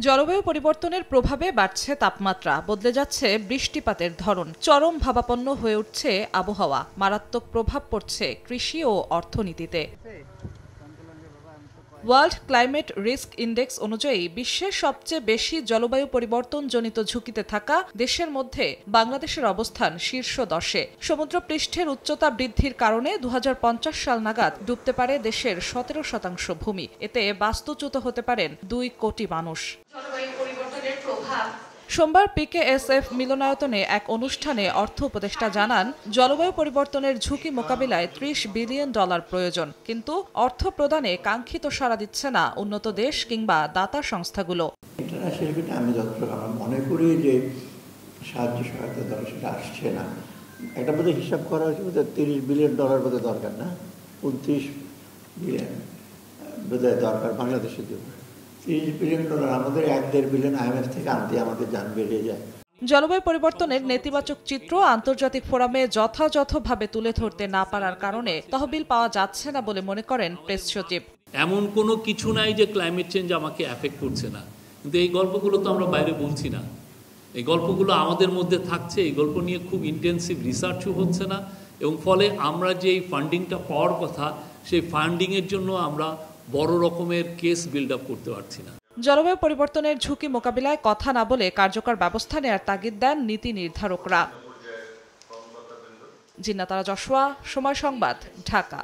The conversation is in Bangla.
জলবায়ু পরিবর্তনের প্রভাবে বাড়ছে তাপমাত্রা, বদলে যাচ্ছে বৃষ্টিপাতের ধরন, চরম ভাবাপন্ন হয়ে উঠছে আবহাওয়া, মারাত্মক প্রভাব পড়ছে কৃষি ও অর্থনীতিতে। ওয়ার্ল্ড ক্লাইমেট রিস্ক ইন্ডেক্স অনুযায়ী বিশ্বের সবচেয়ে বেশি জলবায়ু পরিবর্তনজনিত ঝুঁকিতে থাকা দেশের মধ্যে বাংলাদেশের অবস্থান শীর্ষ 10-এ। সমুদ্রপৃষ্ঠের উচ্চতা বৃদ্ধির কারণে 2050 সাল নাগাদ ডুবতে পারে দেশের 17% ভূমি। এতে বাস্তুচ্যুত হতে পারেন 2 কোটি মানুষ। সোমবার পিকেএসএফ মিলনায়তনে এক অনুষ্ঠানে অর্থ উপদেষ্টা জানান, জলবায়ু পরিবর্তনের ঝুঁকি মোকাবিলায় $30 বিলিয়ন প্রয়োজন, কিন্তু অর্থ প্রদানে কাঙ্ক্ষিত সাড়া দিচ্ছে না উন্নত দেশ কিংবা দাতা সংস্থাগুলো। ইন্টারন্যাশনাল আমি যতটুকু আমরা মনে করি যে সাহায্য সহায়তা দর সেটা আসছে না। একটা বোধহয় হিসাব করা হয়েছে বোধহয় $30 বিলিয়ন বোধহয় দরকার, না 29 বিলিয়ন বোধহয় দরকার বাংলাদেশের জন্য। $30 বিলিয়ন আমাদের 1-1.5 বিলিয়ন IMF থেকে আনতে আমাদের যান বেরিয়ে যায়। জলবায়ু পরিবর্তনের নেতিবাচক চিত্র আন্তর্জাতিক ফোরামে যথাযথভাবে তুলে ধরতে না পারার কারণে তহবিল পাওয়া যাচ্ছে না বলে মনে করেন প্রেস সচিব। এমন কোনো কিছু নাই যে ক্লাইমেট চেঞ্জ আমাকে এফেক্ট করছে না, কিন্তু এই গল্পগুলো তো আমরা বাইরে বলছি না। এই গল্পগুলো আমাদের মধ্যে থাকছে, এই গল্প নিয়ে খুব ইন্টেন্সিভ রিসার্চও হচ্ছে না, এবং ফলে আমরা যে এই ফান্ডিংটা পাওয়ার কথা সেই ফান্ডিংয়ের জন্য আমরা বড় রকমের কেস বিল্ড আপ করতে পারছি না। জলবায়ু পরিবর্তনের ঝুঁকি মোকাবিলায় কথা না বলে কার্যকর ব্যবস্থা নেয়ার তাগিদ দেন নীতি নির্ধারকরা। জিন্নাত আরা জশোয়া, সময় সংবাদ, ঢাকা।